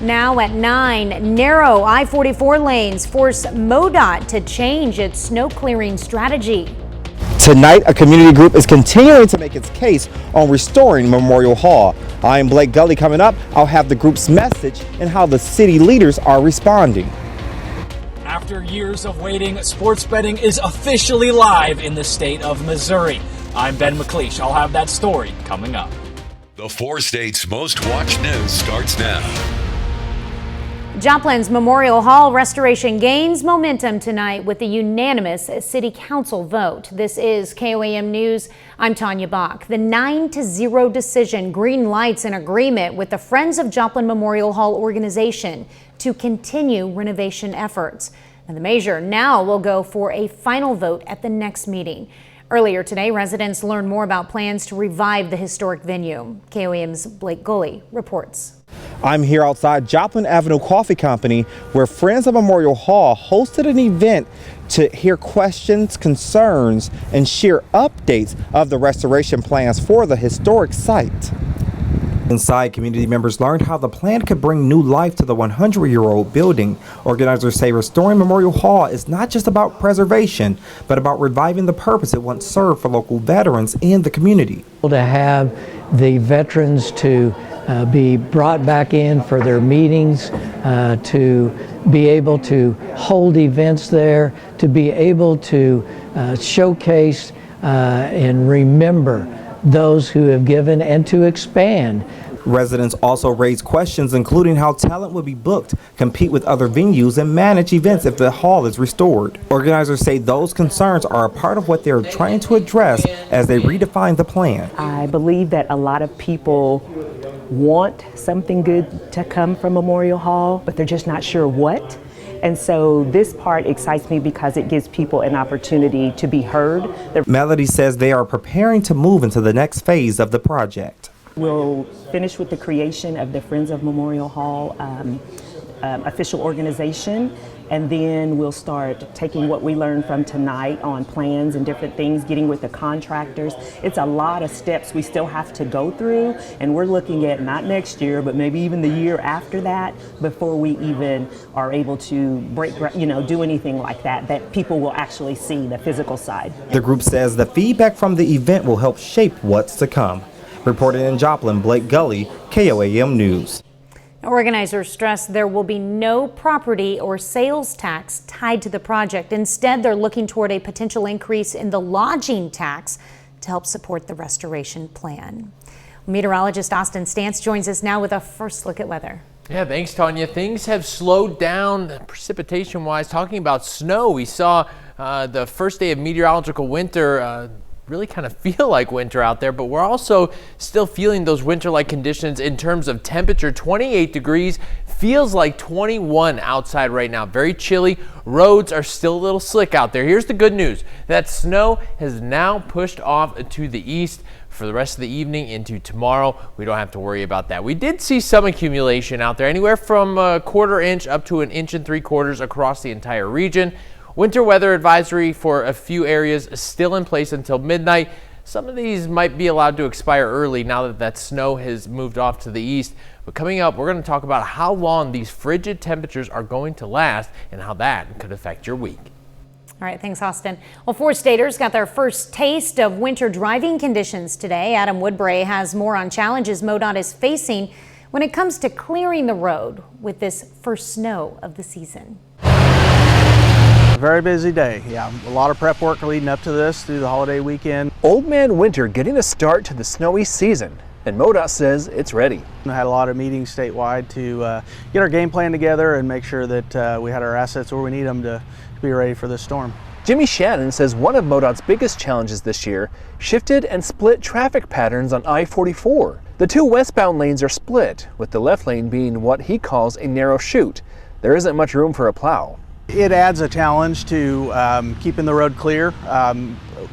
Now at 9, narrow I-44 lanes force MoDOT to change its snow clearing strategy. Tonight, a community group is continuing to make its case on restoring Memorial Hall. I am Blake Gully. Coming up, I'll have the group's message and how the city leaders are responding. After years of waiting, sports betting is officially live in the state of Missouri. I'm Ben McLeish. I'll have that story coming up. The 4 states' most watched news starts now. Joplin's Memorial Hall restoration gains momentum tonight with the unanimous city council vote. This is KOAM News. I'm Tanya Bach. The 9-0 decision green lights an agreement with the Friends of Joplin Memorial Hall organization to continue renovation efforts. And the measure now will go for a final vote at the next meeting. Earlier today, residents learned more about plans to revive the historic venue. KOAM's Blake Gully reports. I'm here outside Joplin Avenue Coffee Company, where Friends of Memorial Hall hosted an event to hear questions, concerns, and share updates of the restoration plans for the historic site. Inside, community members learned how the plan could bring new life to the 100-year-old building. Organizers say restoring Memorial Hall is not just about preservation, but about reviving the purpose it once served for local veterans and the community. To have the veterans to be brought back in for their meetings, to be able to hold events there, to be able to showcase and remember those who have given, and to expand. Residents also raised questions, including how talent will be booked, compete with other venues, and manage events if the hall is restored. Organizers say those concerns are a part of what they're trying to address as they redefine the plan. I believe that a lot of people want something good to come from Memorial Hall, but they're just not sure what. And so this part excites me because it gives people an opportunity to be heard. Melody says they are preparing to move into the next phase of the project. We'll finish with the creation of the Friends of Memorial Hall official organization, and then we'll start taking what we learned from tonight on plans and different things, getting with the contractors. It's a lot of steps we still have to go through, and we're looking at not next year, but maybe even the year after that before we even are able to do anything like that people will actually see the physical side. The group says the feedback from the event will help shape what's to come. Reporting in Joplin, Blake Gully, KOAM News. Organizers stress there will be no property or sales tax tied to the project. Instead, they're looking toward a potential increase in the lodging tax to help support the restoration plan. Meteorologist Austin Stantz joins us now with a first look at weather. Yeah, thanks, Tanya. Things have slowed down precipitation-wise. Talking about snow, we saw the first day of meteorological winter really kind of feel like winter out there, but we're also still feeling those winter-like conditions in terms of temperature. 28 degrees, feels like 21 outside right now. Very chilly. Roads are still a little slick out there. Here's the good news. That snow has now pushed off to the east for the rest of the evening into tomorrow. We don't have to worry about that. We did see some accumulation out there, anywhere from a 1/4 inch up to 1 3/4 inches across the entire region. Winter weather advisory for a few areas is still in place until midnight. Some of these might be allowed to expire early now that that snow has moved off to the east. But coming up, we're going to talk about how long these frigid temperatures are going to last and how that could affect your week. All right, thanks, Austin. Well, 4 staters got their first taste of winter driving conditions today. Adam Woodbray has more on challenges MoDOT is facing when it comes to clearing the road with this first snow of the season. Very busy day. Yeah, a lot of prep work leading up to this through the holiday weekend. Old Man Winter getting a start to the snowy season, and MoDOT says it's ready. I had a lot of meetings statewide to get our game plan together and make sure that we had our assets where we need them to be ready for this storm. Jimmy Shannon says one of MoDOT's biggest challenges this year shifted and split traffic patterns on I-44. The 2 westbound lanes are split, with the left lane being what he calls a narrow chute. There isn't much room for a plow. It adds a challenge to keeping the road clear,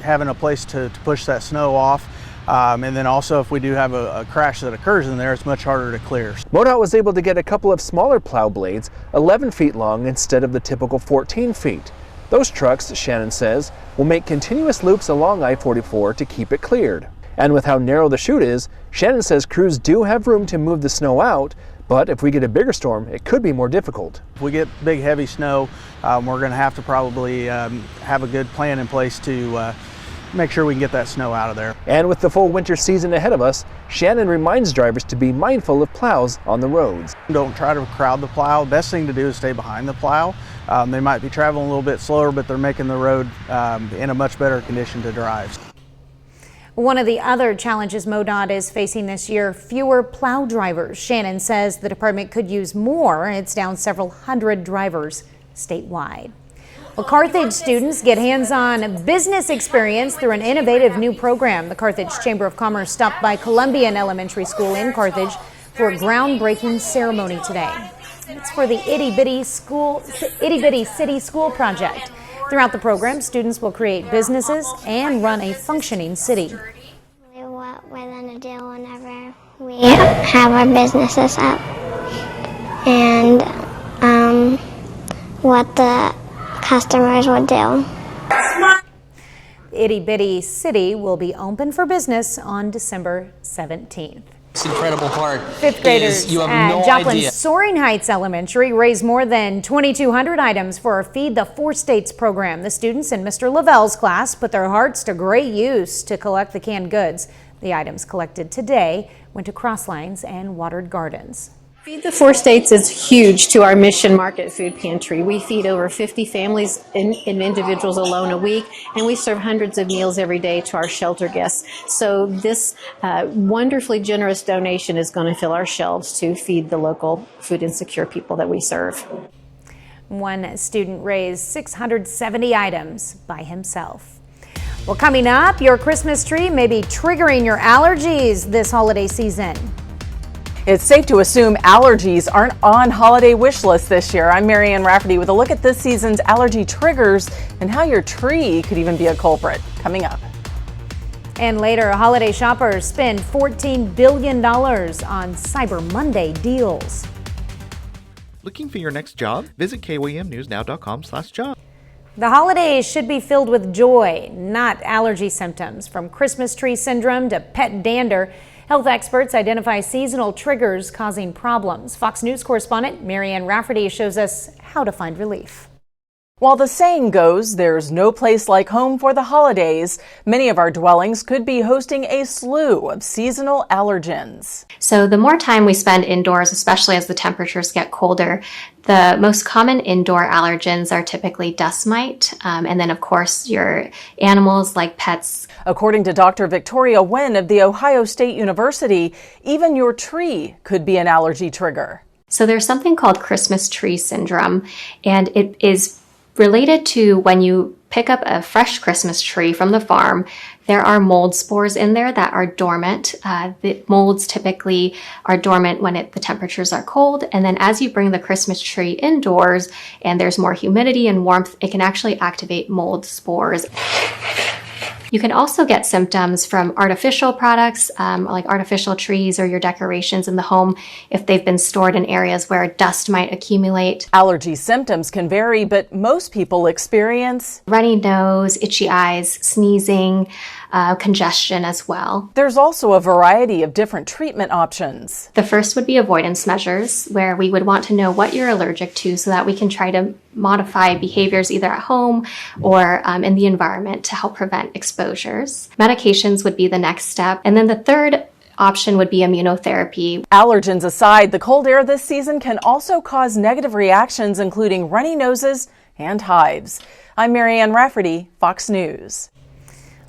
having a place to push that snow off, and then also if we do have a crash that occurs in there, it's much harder to clear. MoDOT was able to get a couple of smaller plow blades, 11 feet long instead of the typical 14 feet. Those trucks, Shannon says, will make continuous loops along I-44 to keep it cleared. And with how narrow the chute is, Shannon says crews do have room to move the snow out, But if we get a bigger storm, it could be more difficult. If we get big heavy snow, we're going to have to probably have a good plan in place to make sure we can get that snow out of there. And with the full winter season ahead of us, Shannon reminds drivers to be mindful of plows on the roads. Don't try to crowd the plow. Best thing to do is stay behind the plow. They might be traveling a little bit slower, but they're making the road in a much better condition to drive. One of the other challenges MoDOT is facing this year, fewer plow drivers. Shannon says the department could use more. It's down several hundred drivers statewide. Well, Carthage students get hands-on business experience through an innovative new program. The Carthage Chamber of Commerce stopped by Columbian Elementary School in Carthage for a groundbreaking ceremony today. It's for the Itty Bitty City School project. Throughout the program, students will create businesses and run a functioning city. What we're going to do whenever we have our businesses up, and what the customers would do. Itty Bitty City will be open for business on December 17th. This incredible part. Fifth graders is you have at no Joplin's idea. Soaring Heights Elementary raised more than 2,200 items for our Feed the Four States program. The students in Mr. Lavelle's class put their hearts to great use to collect the canned goods. The items collected today went to Crosslines and Watered Gardens. Feed the Four States is huge to our Mission Market Food Pantry. We feed over 50 families and individuals alone a week, and we serve hundreds of meals every day to our shelter guests. So this wonderfully generous donation is going to fill our shelves to feed the local food insecure people that we serve. One student raised 670 items by himself. Well, coming up, your Christmas tree may be triggering your allergies this holiday season. It's safe to assume allergies aren't on holiday wish lists this year. I'm Marianne Rafferty with a look at this season's allergy triggers and how your tree could even be a culprit. Coming up. And later, holiday shoppers spend $14 billion on Cyber Monday deals. Looking for your next job? Visit KYMNewsNow.com/job. The holidays should be filled with joy, not allergy symptoms. From Christmas tree syndrome to pet dander, health experts identify seasonal triggers causing problems. Fox News correspondent Marianne Rafferty shows us how to find relief. While the saying goes, there's no place like home for the holidays, many of our dwellings could be hosting a slew of seasonal allergens. So the more time we spend indoors, especially as the temperatures get colder, the most common indoor allergens are typically dust mite, and then of course your animals like pets. According to Dr. Victoria Wynn of The Ohio State University, even your tree could be an allergy trigger. So there's something called Christmas tree syndrome, and it is related to when you pick up a fresh Christmas tree from the farm, there are mold spores in there that are dormant. The molds typically are dormant when the temperatures are cold, and then as you bring the Christmas tree indoors and there's more humidity and warmth, it can actually activate mold spores. You can also get symptoms from artificial products, like artificial trees or your decorations in the home if they've been stored in areas where dust might accumulate. Allergy symptoms can vary, but most people experience runny nose, itchy eyes, sneezing, congestion as well. There's also a variety of different treatment options. The first would be avoidance measures, where we would want to know what you're allergic to so that we can try to modify behaviors either at home or in the environment to help prevent exposures. Medications would be the next step. And then the third option would be immunotherapy. Allergens aside, the cold air this season can also cause negative reactions, including runny noses and hives. I'm Marianne Rafferty, Fox News.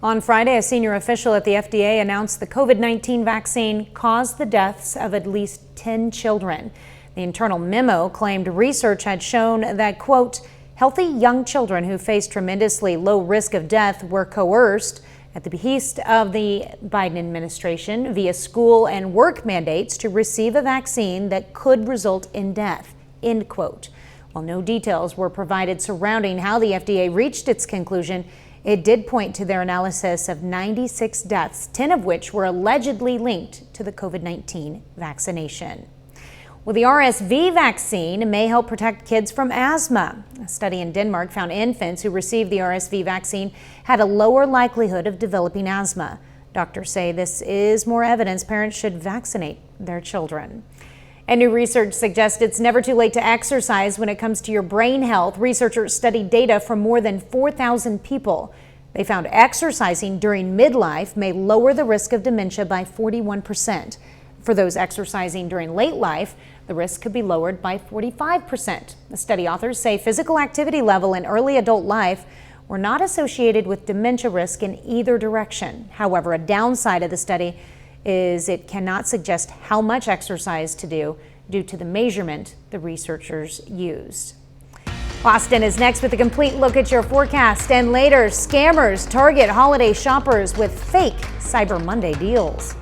On Friday, a senior official at the FDA announced the COVID-19 vaccine caused the deaths of at least 10 children. The internal memo claimed research had shown that, quote, healthy young children who faced tremendously low risk of death were coerced at the behest of the Biden administration via school and work mandates to receive a vaccine that could result in death, end quote. While no details were provided surrounding how the FDA reached its conclusion, it did point to their analysis of 96 deaths, 10 of which were allegedly linked to the COVID-19 vaccination. Well, the RSV vaccine may help protect kids from asthma. A study in Denmark found infants who received the RSV vaccine had a lower likelihood of developing asthma. Doctors say this is more evidence parents should vaccinate their children. And new research suggests it's never too late to exercise when it comes to your brain health. Researchers studied data from more than 4,000 people. They found exercising during midlife may lower the risk of dementia by 41%. For those exercising during late life, the risk could be lowered by 45%. The study authors say physical activity level in early adult life were not associated with dementia risk in either direction. However, a downside of the study is it cannot suggest how much exercise to do due to the measurement the researchers used. Austin is next with a complete look at your forecast, and later, scammers target holiday shoppers with fake Cyber Monday deals.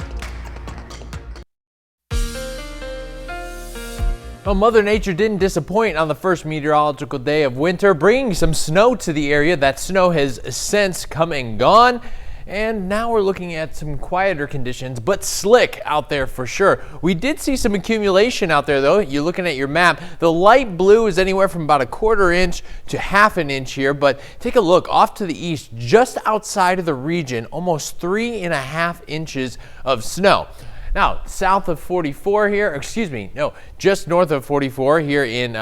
Well, Mother Nature didn't disappoint on the first meteorological day of winter, bringing some snow to the area. That snow has since come and gone. And now we're looking at some quieter conditions, but slick out there for sure. We did see some accumulation out there, though. You're looking at your map. The light blue is anywhere from about 1/4 inch to 1/2 inch here, but take a look off to the east, just outside of the region, almost 3.5 inches of snow. Now, south of 44 here, just north of 44 here in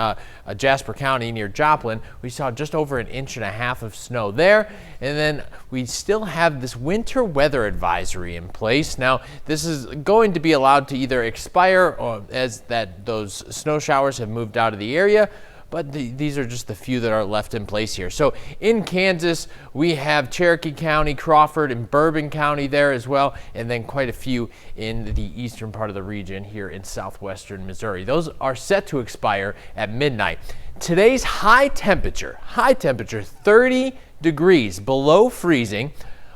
Jasper County near Joplin, we saw just over 1.5 inches of snow there. And then we still have this winter weather advisory in place. Now, this is going to be allowed to either expire or as those snow showers have moved out of the area. But these are just the few that are left in place here. So in Kansas, we have Cherokee County, Crawford, and Bourbon County there as well, and then quite a few in the eastern part of the region here in southwestern Missouri. Those are set to expire at midnight. Today's high temperature, 30 degrees below freezing.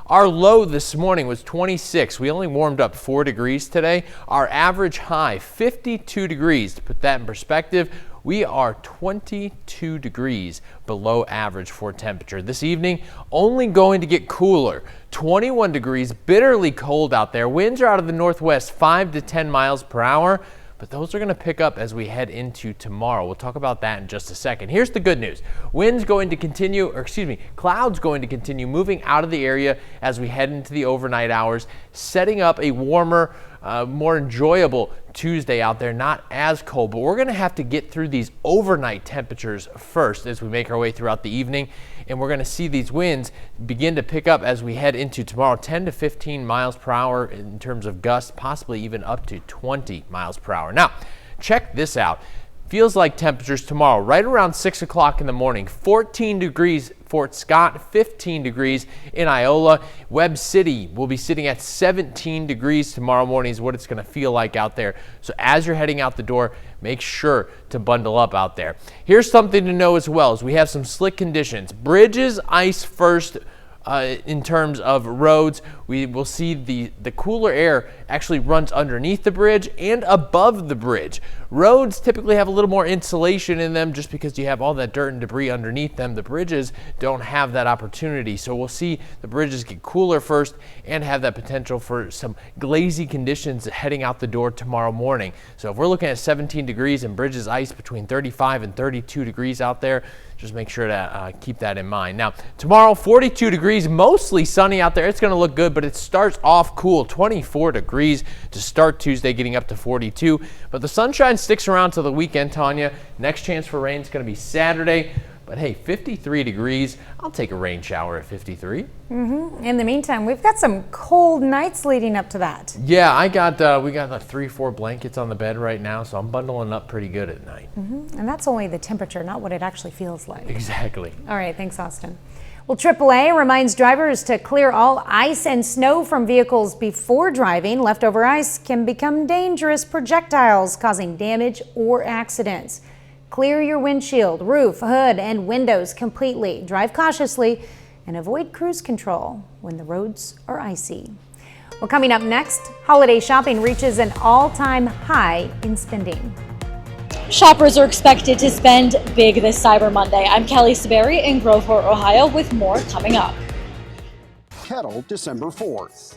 Our low this morning was 26. We only warmed up 4 degrees today. Our average high, 52 degrees. To put that in perspective, we are 22 degrees below average for temperature. This evening, only going to get cooler. 21 degrees, bitterly cold out there. Winds are out of the northwest, 5 to 10 miles per hour. But those are going to pick up as we head into tomorrow. We'll talk about that in just a second. Here's the good news. Clouds going to continue moving out of the area as we head into the overnight hours, setting up a warmer, more enjoyable Tuesday out there, not as cold, but we're going to have to get through these overnight temperatures first as we make our way throughout the evening. And we're going to see these winds begin to pick up as we head into tomorrow, 10 to 15 miles per hour in terms of gusts, possibly even up to 20 miles per hour. Now, check this out. Feels like temperatures tomorrow, right around 6 o'clock in the morning, 14 degrees Fort Scott, 15 degrees in Iola. Webb City will be sitting at 17 degrees tomorrow morning is what it's going to feel like out there. So as you're heading out the door, make sure to bundle up out there. Here's something to know as well, as we have some slick conditions. Bridges, ice first. In terms of roads, we will see the cooler air actually runs underneath the bridge and above the bridge. Roads typically have a little more insulation in them just because you have all that dirt and debris underneath them. The bridges don't have that opportunity. So we'll see the bridges get cooler first and have that potential for some glazy conditions heading out the door tomorrow morning. So if we're looking at 17 degrees and bridges ice between 35 and 32 degrees out there, just make sure to keep that in mind. Now, tomorrow, 42 degrees, mostly sunny out there. It's going to look good, but it starts off cool. 24 degrees to start Tuesday, getting up to 42. But the sunshine sticks around till the weekend, Tanya. Next chance for rain is going to be Saturday. But hey, 53 degrees. I'll take a rain shower at 53. In the meantime, we've got some cold nights leading up to that. Yeah, we got like 3-4 blankets on the bed right now, so I'm bundling up pretty good at night. And that's only the temperature, not what it actually feels like. Exactly. All right, thanks, Austin. Well, AAA reminds drivers to clear all ice and snow from vehicles before driving. Leftover ice can become dangerous projectiles, causing damage or accidents. Clear your windshield, roof, hood, and windows completely. Drive cautiously and avoid cruise control when the roads are icy. Well, coming up next, holiday shopping reaches an all-time high in spending. Shoppers are expected to spend big this Cyber Monday. I'm Kelly Saberi in Groveport, Ohio, with more coming up. Kettle, December 4th.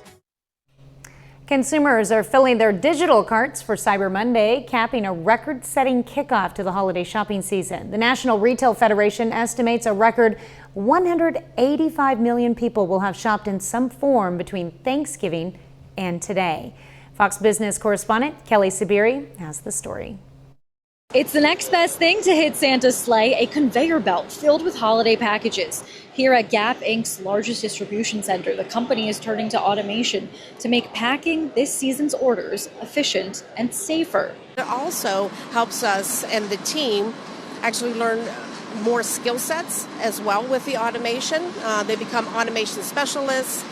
Consumers are filling their digital carts for Cyber Monday, capping a record-setting kickoff to the holiday shopping season. The National Retail Federation estimates a record 185 million people will have shopped in some form between Thanksgiving and today. Fox Business correspondent Kelly Sabiri has the story. It's the next best thing to hit Santa's sleigh, a conveyor belt filled with holiday packages. Here at Gap Inc.'s largest distribution center, the company is turning to automation to make packing this season's orders efficient and safer. It also helps us and the team actually learn more skill sets as well with the automation. They become automation specialists,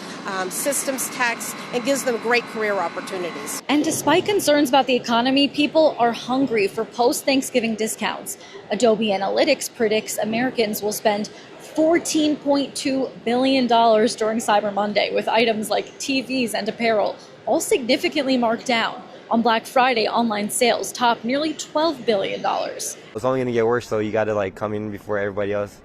systems techs, and gives them great career opportunities. And despite concerns about the economy, people are hungry for post-Thanksgiving discounts. Adobe Analytics predicts Americans will spend $14.2 billion during Cyber Monday, with items like TVs and apparel all significantly marked down. On Black Friday, online sales topped nearly $12 billion. It's only going to get worse, so you got to come in before everybody else.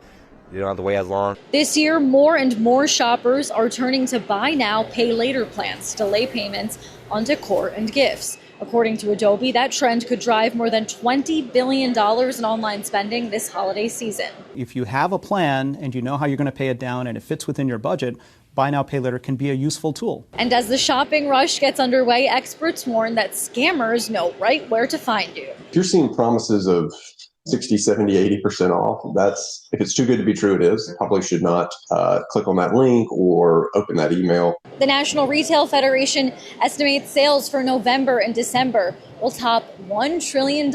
You don't have to wait as long. This year, more and more shoppers are turning to buy now, pay later plans to delay payments on decor and gifts. According to Adobe, that trend could drive more than $20 billion in online spending this holiday season. If you have a plan and you know how you're going to pay it down and it fits within your budget, buy now, pay later can be a useful tool. And as the shopping rush gets underway, experts warn that scammers know right where to find you. If you're seeing promises of 60, 70, 80% off, that's, if it's too good to be true, it is. You probably should not click on that link or open that email. The National Retail Federation estimates sales for November and December will top $1 trillion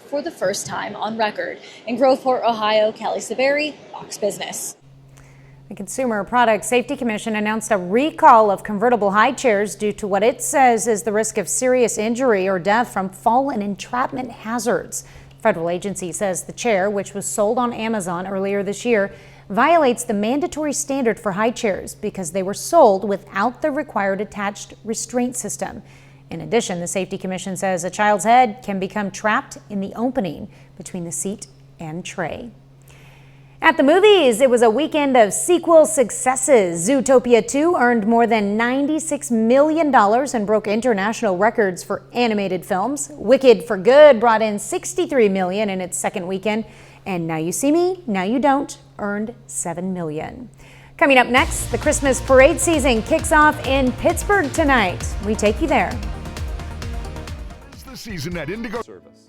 for the first time on record. In Groveport, Ohio, Kelly Saberi, Fox Business. The Consumer Product Safety Commission announced a recall of convertible high chairs due to what it says is the risk of serious injury or death from fall and entrapment hazards. The federal agency says the chair, which was sold on Amazon earlier this year, violates the mandatory standard for high chairs because they were sold without the required attached restraint system. In addition, the Safety Commission says a child's head can become trapped in the opening between the seat and tray. At the movies, it was a weekend of sequel successes. Zootopia 2 earned more than $96 million and broke international records for animated films. Wicked for Good brought in $63 million in its second weekend. And Now You See Me, Now You Don't earned $7 million. Coming up next, the Christmas parade season kicks off in Pittsburgh tonight. We take you there. It's the season at Indigo Service.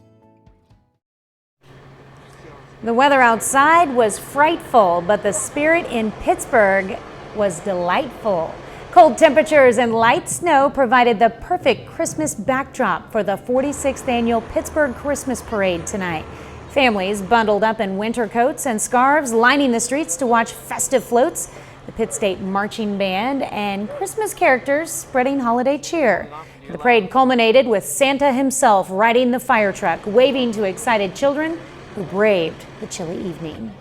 The weather outside was frightful, but the spirit in Pittsburgh was delightful. Cold temperatures and light snow provided the perfect Christmas backdrop for the 46th annual Pittsburgh Christmas Parade tonight. Families bundled up in winter coats and scarves lining the streets to watch festive floats, the Pitt State Marching Band, and Christmas characters spreading holiday cheer. The parade culminated with Santa himself riding the fire truck, waving to excited children who braved the chilly evening.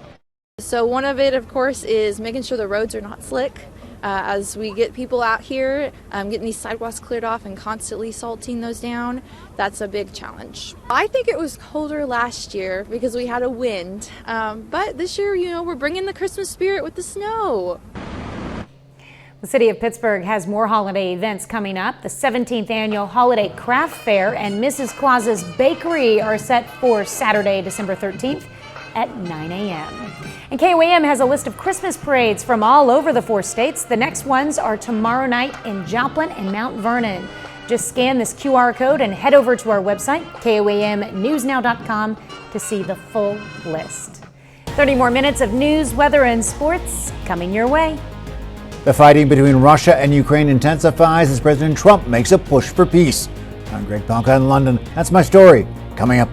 So one of it, of course, is making sure the roads are not slick. As we get people out here, getting these sidewalks cleared off and constantly salting those down, that's a big challenge. I think it was colder last year because we had a wind, but this year, we're bringing the Christmas spirit with the snow. The city of Pittsburgh has more holiday events coming up. The 17th annual Holiday Craft Fair and Mrs. Claus's Bakery are set for Saturday, December 13th at 9 a.m. And KOAM has a list of Christmas parades from all over the 4 states. The next ones are tomorrow night in Joplin and Mount Vernon. Just scan this QR code and head over to our website, KOAMnewsnow.com, to see the full list. 30 more minutes of news, weather, and sports coming your way. The fighting between Russia and Ukraine intensifies as President Trump makes a push for peace. I'm Greg Palka in London. That's my story. Coming up.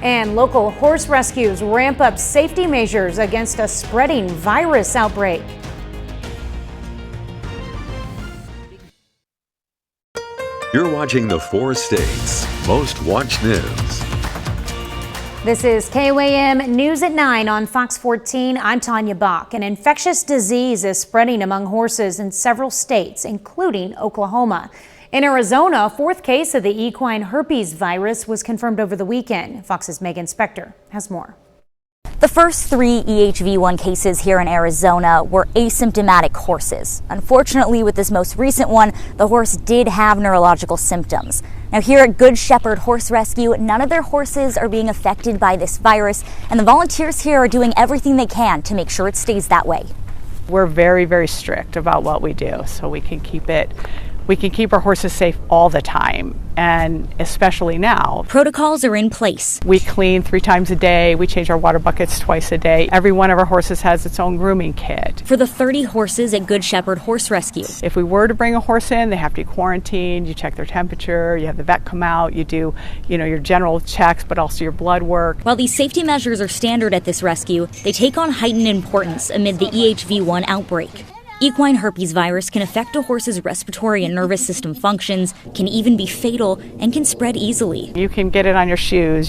And local horse rescues ramp up safety measures against a spreading virus outbreak. You're watching the 4 states' most watched news. This is KOAM News at 9 on Fox 14. I'm Tanya Bach. An infectious disease is spreading among horses in several states, including Oklahoma. In Arizona, a 4th case of the equine herpes virus was confirmed over the weekend. Fox's Megan Spector has more. The first 3 EHV1 cases here in Arizona were asymptomatic horses. Unfortunately, with this most recent one, the horse did have neurological symptoms. Now here at Good Shepherd Horse Rescue, none of their horses are being affected by this virus, and the volunteers here are doing everything they can to make sure it stays that way. We're very, very strict about what we do so we can keep it we can keep our horses safe all the time, and especially now. Protocols are in place. We clean 3 times a day. We change our water buckets twice a day. Every one of our horses has its own grooming kit. For the 30 horses at Good Shepherd Horse Rescue. If we were to bring a horse in, they have to be quarantined. You check their temperature, you have the vet come out, you do, your general checks, but also your blood work. While these safety measures are standard at this rescue, they take on heightened importance amid the EHV1 outbreak. Equine herpes virus can affect a horse's respiratory and nervous system functions, can even be fatal, and can spread easily. You can get it on your shoes,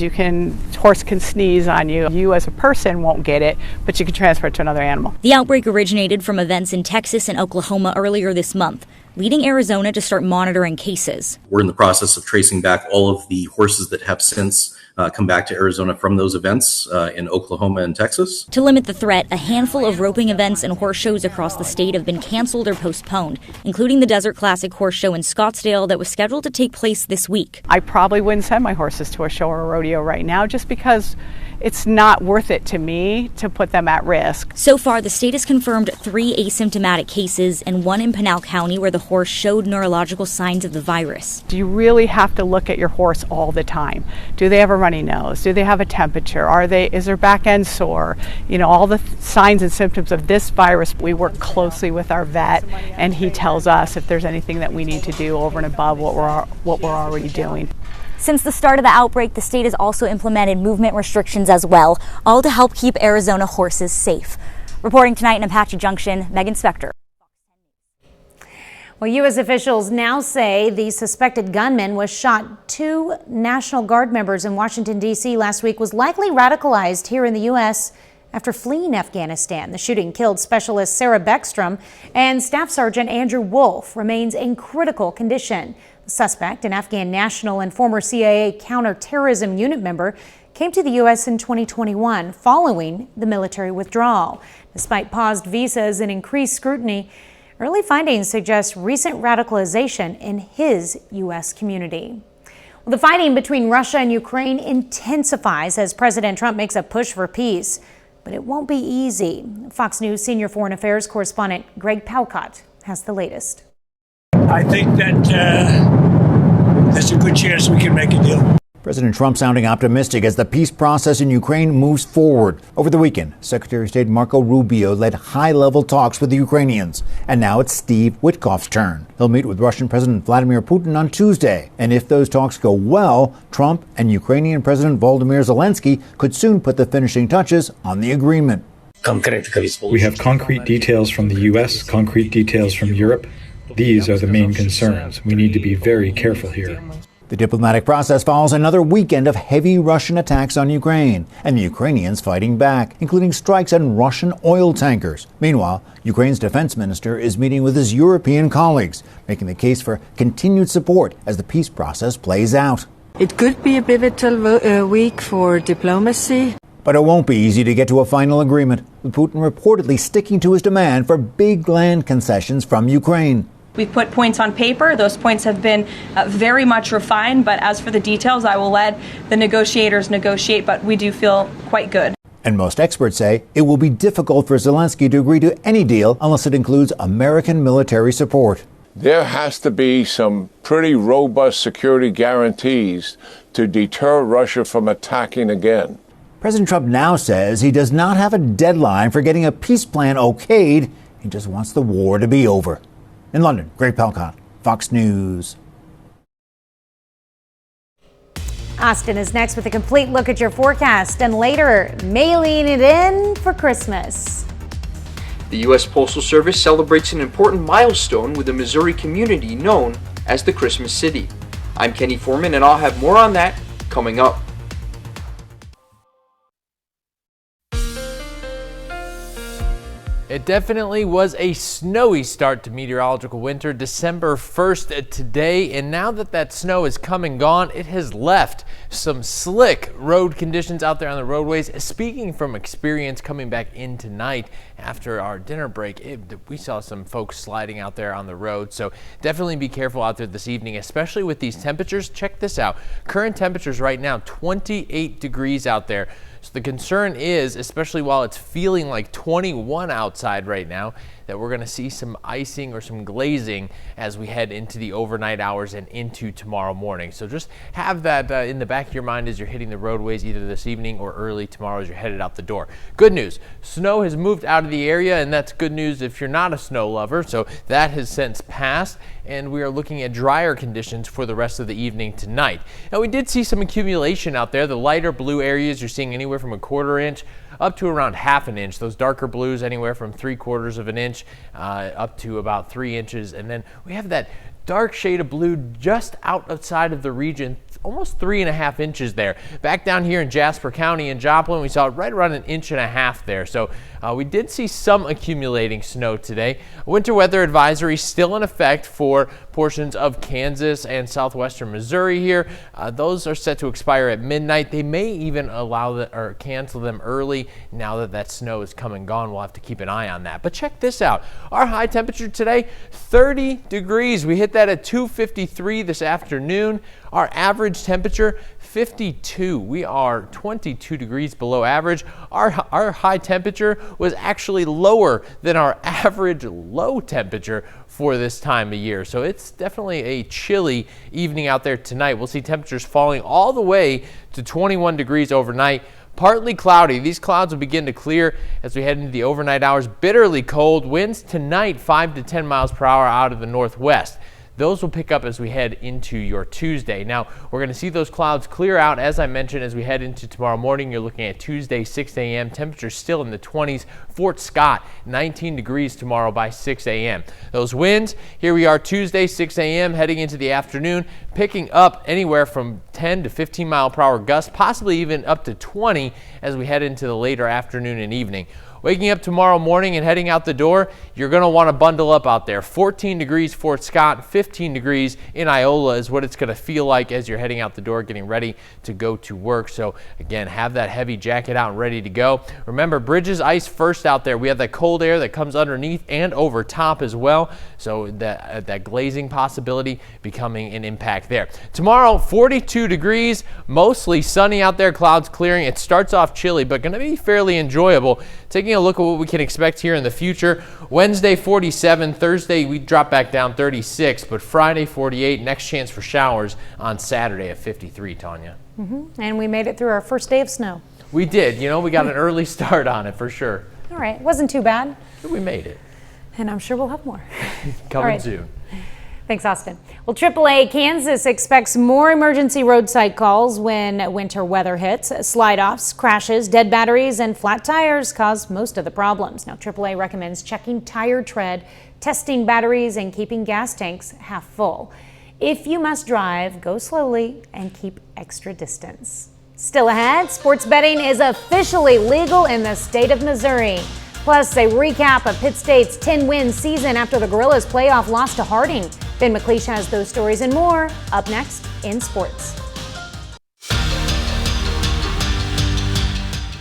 horse can sneeze on you. You as a person won't get it, but you can transfer it to another animal. The outbreak originated from events in Texas and Oklahoma earlier this month, leading Arizona to start monitoring cases. We're in the process of tracing back all of the horses that have since come back to Arizona from those events in Oklahoma and Texas. To limit the threat, a handful of roping events and horse shows across the state have been canceled or postponed, including the Desert Classic Horse Show in Scottsdale that was scheduled to take place this week. I probably wouldn't send my horses to a show or a rodeo right now just because it's not worth it to me to put them at risk. So far, the state has confirmed 3 asymptomatic cases and 1 in Pinal County where the horse showed neurological signs of the virus. Do you really have to look at your horse all the time? Do they have a runny nose? Do they have a temperature? Is their back end sore? All the signs and symptoms of this virus. We work closely with our vet, and he tells us if there's anything that we need to do over and above what we're already doing. Since the start of the outbreak, the state has also implemented movement restrictions as well, all to help keep Arizona horses safe. Reporting tonight in Apache Junction, Megan Spector. Well, U.S. officials now say the suspected gunman was shot 2 National Guard members in Washington, D.C. last week was likely radicalized here in the U.S. after fleeing Afghanistan. The shooting killed Specialist Sarah Beckstrom, and Staff Sergeant Andrew Wolf remains in critical condition. The suspect, an Afghan national and former CIA counterterrorism unit member, came to the U.S. in 2021 following the military withdrawal. Despite paused visas and increased scrutiny, early findings suggest recent radicalization in his U.S. community. Well, the fighting between Russia and Ukraine intensifies as President Trump makes a push for peace. But it won't be easy. Fox News senior foreign affairs correspondent Greg Palcott has the latest. I think that there's a good chance we can make a deal. President Trump sounding optimistic as the peace process in Ukraine moves forward. Over the weekend, Secretary of State Marco Rubio led high-level talks with the Ukrainians. And now it's Steve Witkoff's turn. He'll meet with Russian President Vladimir Putin on Tuesday. And if those talks go well, Trump and Ukrainian President Volodymyr Zelensky could soon put the finishing touches on the agreement. We have concrete details from the U.S., concrete details from Europe. These are the main concerns. We need to be very careful here. The diplomatic process follows another weekend of heavy Russian attacks on Ukraine, and the Ukrainians fighting back, including strikes on Russian oil tankers. Meanwhile, Ukraine's defense minister is meeting with his European colleagues, making the case for continued support as the peace process plays out. It could be a pivotal week for diplomacy. But it won't be easy to get to a final agreement, with Putin reportedly sticking to his demand for big land concessions from Ukraine. We've put points on paper. Those points have been very much refined, but as for the details, I will let the negotiators negotiate, but we do feel quite good. And most experts say it will be difficult for Zelensky to agree to any deal unless it includes American military support. There has to be some pretty robust security guarantees to deter Russia from attacking again. President Trump now says he does not have a deadline for getting a peace plan okayed. He just wants the war to be over. In London, Greg Palcott, Fox News. Austin is next with a complete look at your forecast, and later, mailing it in for Christmas. The U.S. Postal Service celebrates an important milestone with a Missouri community known as the Christmas City. I'm Kenny Foreman, and I'll have more on that coming up. It definitely was a snowy start to meteorological winter, December 1st today, and now that snow is come and gone, it has left some slick road conditions out there on the roadways. Speaking from experience coming back in tonight after our dinner break, we saw some folks sliding out there on the road, so definitely be careful out there this evening, especially with these temperatures. Check this out. Current temperatures right now, 28 degrees out there. So the concern is, especially while it's feeling like 21 outside right now, that we're going to see some icing or some glazing as we head into the overnight hours and into tomorrow morning. So just have that in the back of your mind as you're hitting the roadways either this evening or early tomorrow as you're headed out the door. Good news, snow has moved out of the area, and that's good news if you're not a snow lover. So that has since passed, and we are looking at drier conditions for the rest of the evening tonight. Now, we did see some accumulation out there. The lighter blue areas you're seeing anywhere from a 1/4 inch up to around 1/2 inch. Those darker blues anywhere from 3/4 of an inch up to about 3 inches. And then we have that dark shade of blue just outside of the region, almost 3.5 inches there. Back down here in Jasper County in Joplin, we saw it right around 1.5 inches there. So we did see some accumulating snow today. Winter weather advisory still in effect for portions of Kansas and southwestern Missouri here. Those are set to expire at midnight. They may even cancel them early now that that snow is come and gone. We'll have to keep an eye on that. But check this out. Our high temperature today, 30 degrees. We hit that at 2:53 this afternoon. Our average temperature, 52. We are 22 degrees below average. Our high temperature was actually lower than our average low temperature for this time of year. So it's definitely a chilly evening out there tonight. We'll see temperatures falling all the way to 21 degrees overnight. Partly cloudy. These clouds will begin to clear as we head into the overnight hours. Bitterly cold. Winds tonight 5 to 10 miles per hour out of the northwest. Those will pick up as we head into your Tuesday. Now, we're going to see those clouds clear out, as I mentioned, as we head into tomorrow morning. You're looking at Tuesday, 6 a.m. Temperatures still in the 20s. Fort Scott, 19 degrees tomorrow by 6 a.m. Those winds, here we are Tuesday, 6 a.m. heading into the afternoon, picking up anywhere from 10 to 15 mile per hour gusts, possibly even up to 20 as we head into the later afternoon and evening. Waking up tomorrow morning and heading out the door, you're going to want to bundle up out there. 14 degrees Fort Scott, 15 degrees in Iola is what it's going to feel like as you're heading out the door, getting ready to go to work. So again, have that heavy jacket out and ready to go. Remember, bridges ice first out there. We have that cold air that comes underneath and over top as well. So that glazing possibility becoming an impact there. Tomorrow, 42 degrees, mostly sunny out there, clouds clearing. It starts off chilly, but going to be fairly enjoyable. Taking a look at what we can expect here in the future. Wednesday, 47. Thursday, we drop back down 36, but Friday, 48. Next chance for showers on Saturday at 53, Tanya. And we made it through our first day of snow. We did. You know, we got an early start on it for sure. All right. Wasn't too bad. We made it. And I'm sure we'll have more. Coming soon. Thanks, Austin. Well, AAA Kansas expects more emergency roadside calls when winter weather hits. Slide-offs, crashes, dead batteries, and flat tires cause most of the problems. Now, AAA recommends checking tire tread, testing batteries, and keeping gas tanks half full. If you must drive, go slowly and keep extra distance. Still ahead, sports betting is officially legal in the state of Missouri. Plus, a recap of Pitt State's 10-win season after the Gorillas' playoff loss to Harding. Ben McLeish has those stories and more up next in sports.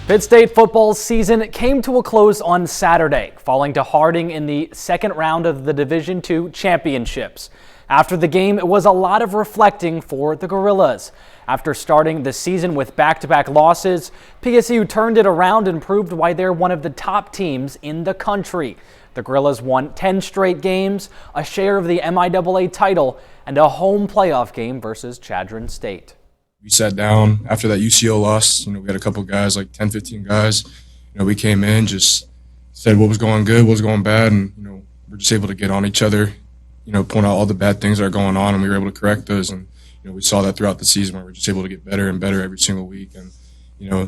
Pitt State football season came to a close on Saturday, falling to Harding in the second round of the Division II championships. After the game, it was a lot of reflecting for the Gorillas. After starting the season with back-to-back losses, PSU turned it around and proved why they're one of the top teams in the country. The Gorillas won 10 straight games, a share of the MIAA title, and a home playoff game versus Chadron State. We sat down after that UCO loss. We had a couple guys, like 10, 15 guys. We came in, just said what was going good, what was going bad, and, we're just able to get on each other, point out all the bad things that are going on, and we were able to correct those. And, we saw that throughout the season where we're just able to get better and better every single week. And,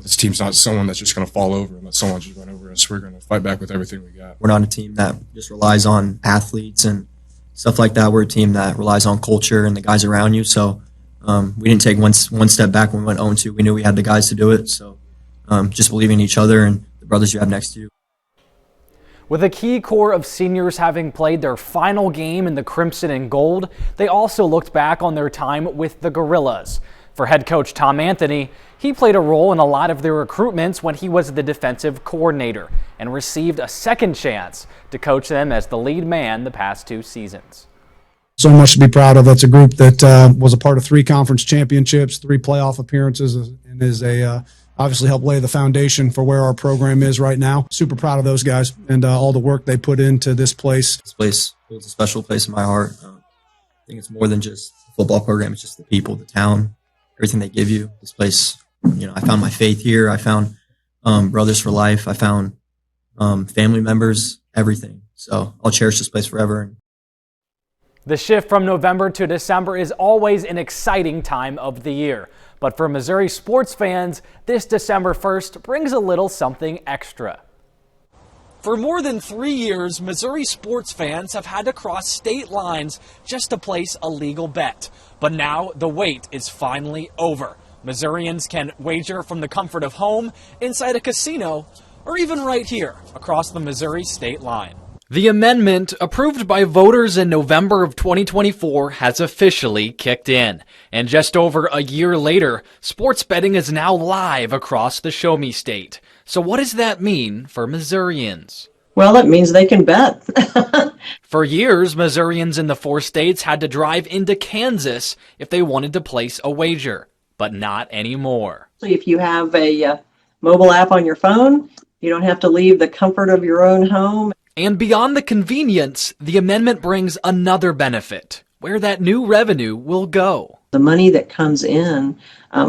this team's not someone that's just going to fall over and let someone just run over us. We're going to fight back with everything we got. We're not a team that just relies on athletes and stuff like that. We're a team that relies on culture and the guys around you. So we didn't take one step back when we went 0-2. We knew we had the guys to do it. So just believing in each other and the brothers you have next to you. With a key core of seniors having played their final game in the Crimson and Gold, they also looked back on their time with the Gorillas. For head coach Tom Anthony, he played a role in a lot of their recruitments when he was the defensive coordinator and received a second chance to coach them as the lead man the past 2 seasons. So much to be proud of. That's a group that was a part of 3 conference championships, 3 playoff appearances, and is a obviously helped lay the foundation for where our program is right now. Super proud of those guys and all the work they put into this place. This place holds a special place in my heart. I think it's more than just a football program. It's just the people, the town, everything they give you. This place, I found my faith here. I found brothers for life. I found family members, everything. So I'll cherish this place forever. The shift from November to December is always an exciting time of the year. But for Missouri sports fans, this December 1st brings a little something extra. For more than 3 years, Missouri sports fans have had to cross state lines just to place a legal bet. But now the wait is finally over. Missourians can wager from the comfort of home, inside a casino, or even right here across the Missouri state line. The amendment, approved by voters in November of 2024, has officially kicked in. And just over a year later, sports betting is now live across the Show Me State. So what does that mean for Missourians? Well, it means they can bet. For years, Missourians in the 4 states had to drive into Kansas if they wanted to place a wager, but not anymore. So if you have a mobile app on your phone, you don't have to leave the comfort of your own home. And beyond the convenience, the amendment brings another benefit, where that new revenue will go. The money that comes in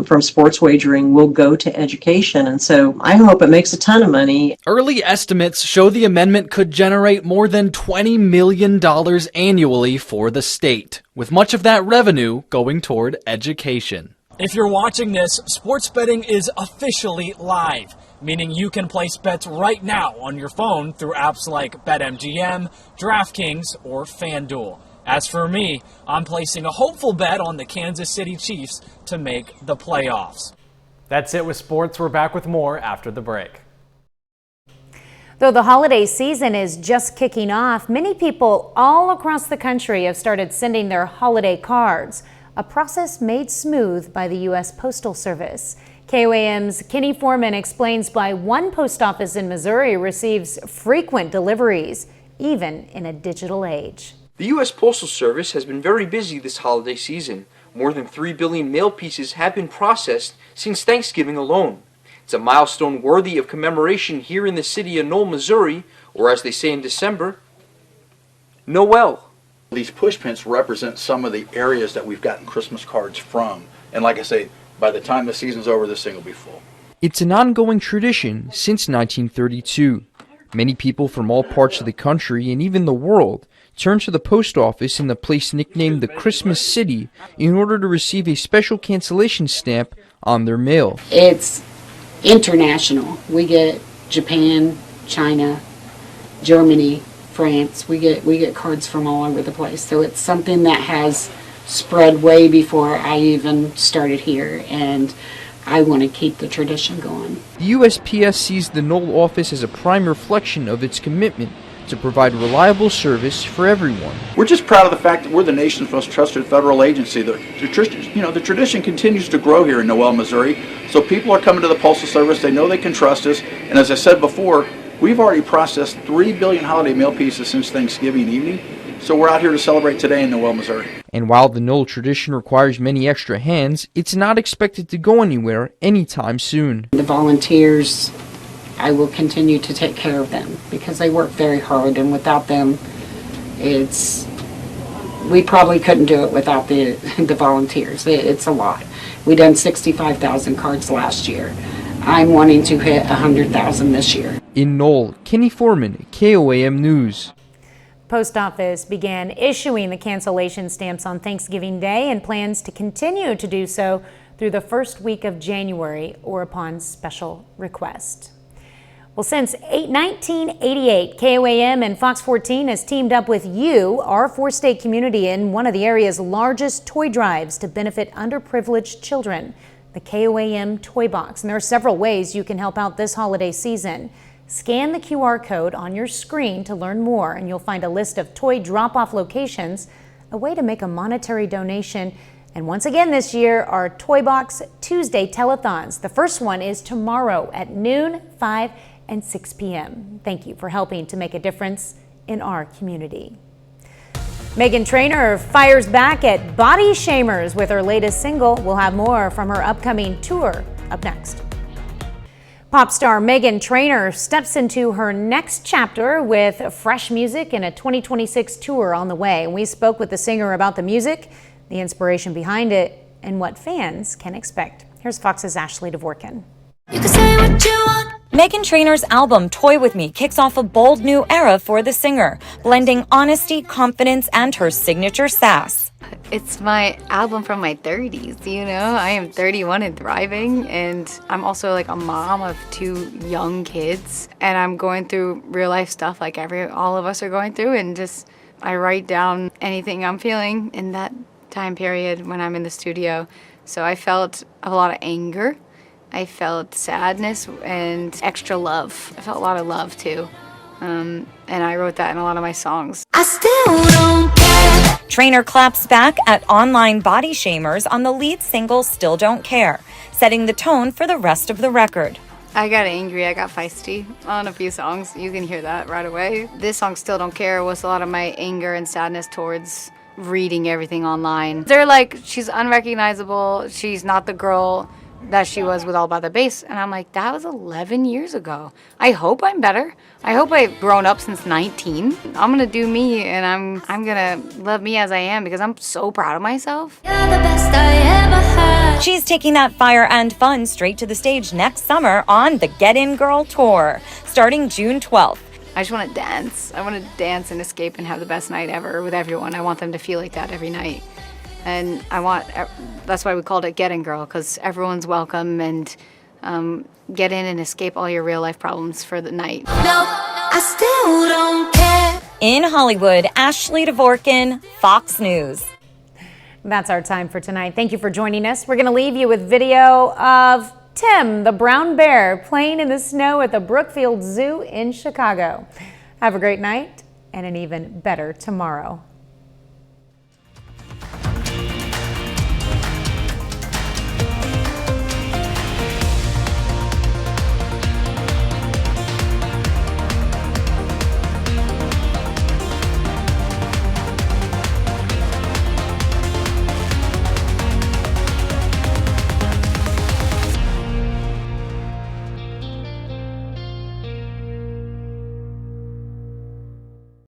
from sports wagering will go to education, and so I hope it makes a ton of money. Early estimates show the amendment could generate more than $20 million annually for the state, with much of that revenue going toward education. If you're watching this, sports betting is officially live, meaning you can place bets right now on your phone through apps like BetMGM, DraftKings, or FanDuel. As for me, I'm placing a hopeful bet on the Kansas City Chiefs to make the playoffs. That's it with sports. We're back with more after the break. Though the holiday season is just kicking off, many people all across the country have started sending their holiday cards, a process made smooth by the U.S. Postal Service. KOAM's Kenny Foreman explains why one post office in Missouri receives frequent deliveries, even in a digital age. The U.S. Postal Service has been very busy this holiday season. More than 3 billion mail pieces have been processed since Thanksgiving alone. It's a milestone worthy of commemoration here in the city of Knoll, Missouri, or as they say in December, Noel. These push pins represent some of the areas that we've gotten Christmas cards from. And like I say, by the time the season's over, this thing will be full. It's an ongoing tradition since 1932. Many people from all parts of the country and even the world turn to the post office in the place nicknamed the Christmas City in order to receive a special cancellation stamp on their mail. It's international. We get Japan, China, Germany, France. We get cards from all over the place. So it's something that has spread way before I even started here, and I want to keep the tradition going. The USPS sees the Knoll office as a prime reflection of its commitment to provide reliable service for everyone. We're just proud of the fact that we're the nation's most trusted federal agency. The tradition continues to grow here in Noel, Missouri. So people are coming to the Postal Service. They know they can trust us. And as I said before, we've already processed 3 billion holiday mail pieces since Thanksgiving evening. So we're out here to celebrate today in Noel, Missouri. And while the Knoll tradition requires many extra hands, it's not expected to go anywhere anytime soon. The volunteers, I will continue to take care of them because they work very hard, and without them, we probably couldn't do it without the volunteers. It's a lot. We done 65,000 cards last year. I'm wanting to hit 100,000 this year. In Knoll, Kenny Foreman, KOAM News. Post Office began issuing the cancellation stamps on Thanksgiving Day and plans to continue to do so through the first week of January or upon special request. Well, since 1988, KOAM and Fox 14 has teamed up with you, our 4-state community, in one of the area's largest toy drives to benefit underprivileged children, the KOAM Toy Box. And there are several ways you can help out this holiday season. Scan the QR code on your screen to learn more, and you'll find a list of toy drop-off locations, a way to make a monetary donation. And once again this year, our Toy Box Tuesday telethons. The first one is tomorrow at noon, 5 and 6 p.m. Thank you for helping to make a difference in our community. Meghan Trainor fires back at body shamers with her latest single. We'll have more from her upcoming tour up next. Pop star Meghan Trainor steps into her next chapter with fresh music and a 2026 tour on the way. We spoke with the singer about the music, the inspiration behind it, and what fans can expect. Here's Fox's Ashley Dvorkin. You can say what you want. Meghan Trainor's album Toy With Me kicks off a bold new era for the singer, blending honesty, confidence, and her signature sass. It's my album from my 30s, you know? I am 31 and thriving, and I'm also like a mom of 2 young kids, and I'm going through real life stuff like all of us are going through, and just I write down anything I'm feeling in that time period when I'm in the studio. So I felt a lot of anger. I felt sadness and extra love. I felt a lot of love too. And I wrote that in a lot of my songs. I still don't care. Trainor claps back at online body shamers on the lead single Still Don't Care, setting the tone for the rest of the record. I got angry, I got feisty on a few songs. You can hear that right away. This song, Still Don't Care, was a lot of my anger and sadness towards reading everything online. They're like, she's unrecognizable, she's not the girl that she was with All About the Bass, and I'm like, that was 11 years ago. I hope I'm better. I hope I've grown up since 19. I'm gonna do me, and I'm gonna love me as I am because I'm so proud of myself. You're the best I ever had. She's taking that fire and fun straight to the stage next summer on the Get In Girl Tour, starting June 12th. I just want to dance. I want to dance and escape and have the best night ever with everyone. I want them to feel like that every night. And that's why we called it Get In Girl, because everyone's welcome, and get in and escape all your real life problems for the night. No, I still don't care. In Hollywood, Ashley Dvorkin, Fox News. That's our time for tonight. Thank you for joining us. We're going to leave you with video of Tim, the brown bear, playing in the snow at the Brookfield Zoo in Chicago. Have a great night and an even better tomorrow.